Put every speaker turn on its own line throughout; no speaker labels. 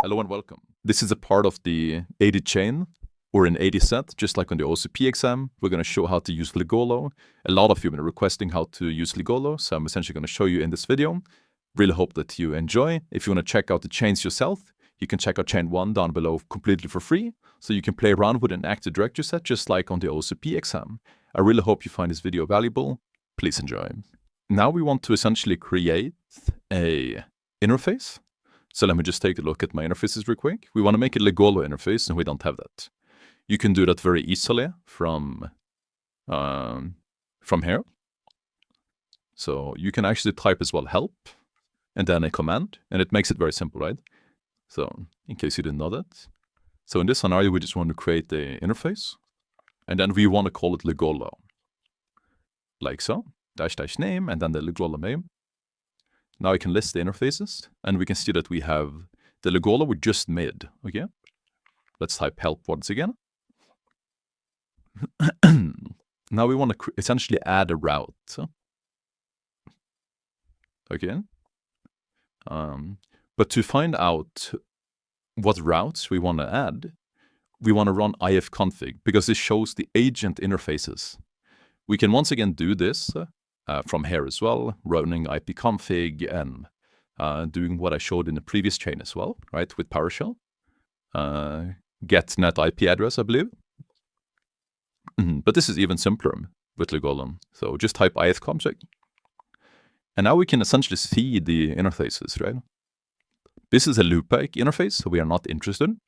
Hello and welcome. This is a part of the 80 chain or an 80 set, just like on the OSCP exam. We're going to show how to use Ligolo. A lot of you have been requesting how to use Ligolo, so I'm essentially going to show you in this video. Really hope that you enjoy. If you want to check out the chains yourself, you can check out chain 1 down below completely for free, so you can play around with an active directory set just like on the OSCP exam. I really hope you find this video valuable. Please enjoy. Now we want to essentially create a interface. So let me just take a look at my interfaces real quick. We want to make a Ligolo interface, and we don't have that. You can do that very easily from here. So you can actually type as well help, and then a command, and it makes it very simple, right? So in case you didn't know that. So in this scenario, we just want to create the interface, and then we want to call it Ligolo. Like so, -- name, and then the Ligolo name. Now I can list the interfaces, and we can see that we have the Ligolo we just made, okay? Let's type help once again. Now we want to essentially add a route, okay? But to find out what routes we want to add, we want to run ifconfig, because this shows the agent interfaces. We can once again do this from here as well, running ipconfig and doing what I showed in the previous chain as well, right, with PowerShell. Get net IP address, I believe. But this is even simpler with Ligolo. So just type ifconfig. And now we can essentially see the interfaces, right? This is a loopback interface, so we are not interested.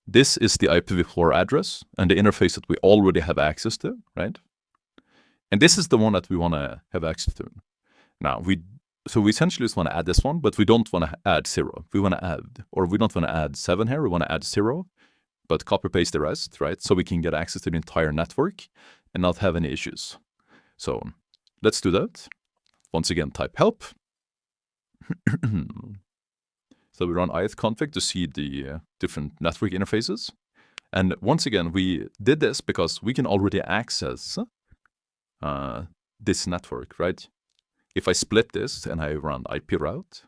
This is the IPv4 address and the interface that we already have access to, right? And this is the one that we want to have access to. Now, we essentially just want to add this one, but we don't want to add 0. We want to add, or we don't want to add 7 here, we want to add 0, but copy-paste the rest, right? So we can get access to the entire network and not have any issues. So let's do that. Once again, type help. So we run ifconfig to see the different network interfaces. And once again, we did this because we can already access this network, right? If I split this and I run IP route,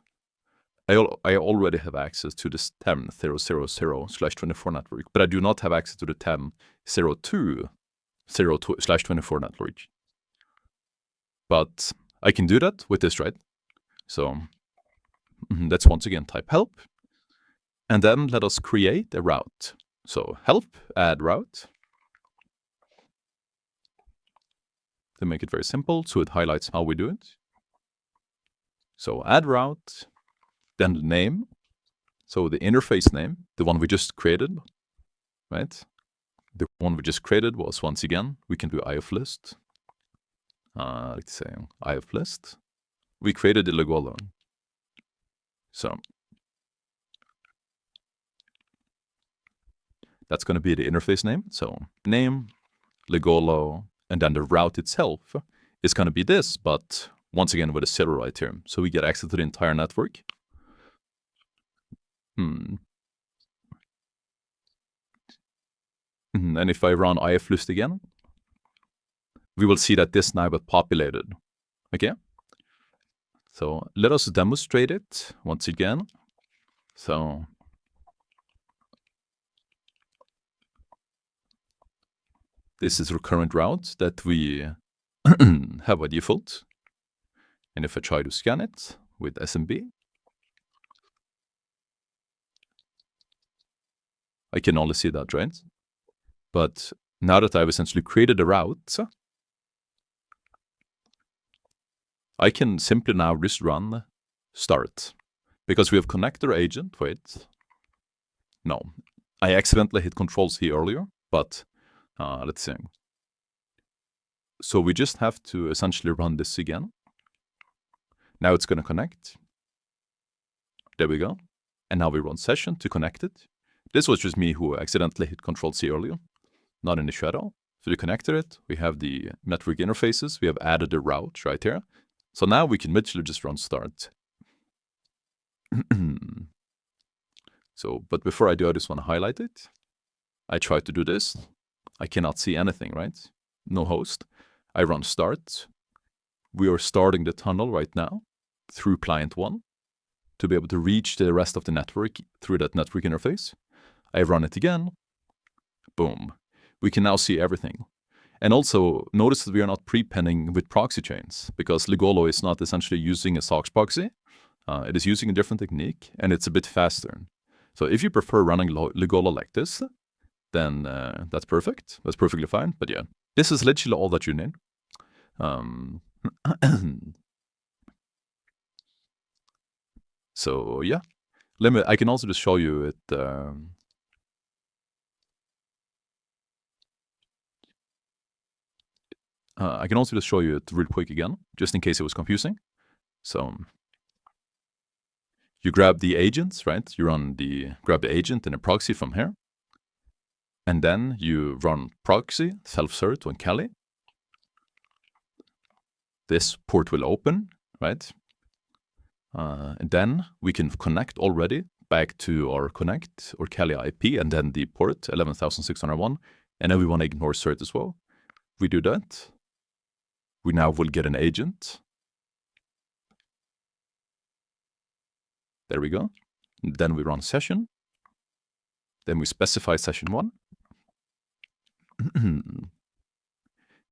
I already have access to this 10.0.0.0/24 network, but I do not have access to the 10.0.2.0.2/24 network. But I can do that with this, right? So let's once again type help, and then let us create a route. So help, add route. To make it very simple, so it highlights how we do it. So add route, then the name. So the interface name, the one we just created, right? The one we just created was, once again, we can do iflist. Let's say iflist. We created the Ligolo. So that's going to be the interface name. So name, Ligolo, and then the route itself is going to be this, but once again with a 0 right here. So we get access to the entire network. And if I run iflist again, we will see that this now got populated. Okay? So let us demonstrate it once again. So this is our current route that we have by default. And if I try to scan it with SMB, I can only see that, right? But now that I've essentially created a route, I can simply now just run start, because we have connected our agent. Wait, no, I accidentally hit Control-C earlier, but let's see. So we just have to essentially run this again. Now it's going to connect. There we go. And now we run session to connect it. This was just me who accidentally hit Control-C earlier, not in the shadow. So we connected it. We have the network interfaces. We have added the route right here. So now we can literally just run start. So, but before I do, I just want to highlight it. I try to do this. I cannot see anything, right? No host. I run start. We are starting the tunnel right now through client 1. to be able to reach the rest of the network through that network interface. I run it again. Boom. We can now see everything. And also, notice that we are not prepending with proxy chains, because Ligolo is not essentially using a SOX proxy. It is using a different technique, and it's a bit faster. So if you prefer running Ligolo like this, then that's perfect. That's perfectly fine. But yeah, this is literally all that you need. So yeah, I can also just show you it. I can also just show you it real quick again, just in case it was confusing. So you grab the agents, right? You grab the agent in a proxy from here. And then you run proxy, self-cert on Kali. This port will open, right? And then we can connect already back to our connect or Kali IP, and then the port 11,601. And then we want to ignore cert as well. We do that. We now will get an agent. There we go. And then we run session. Then we specify session 1.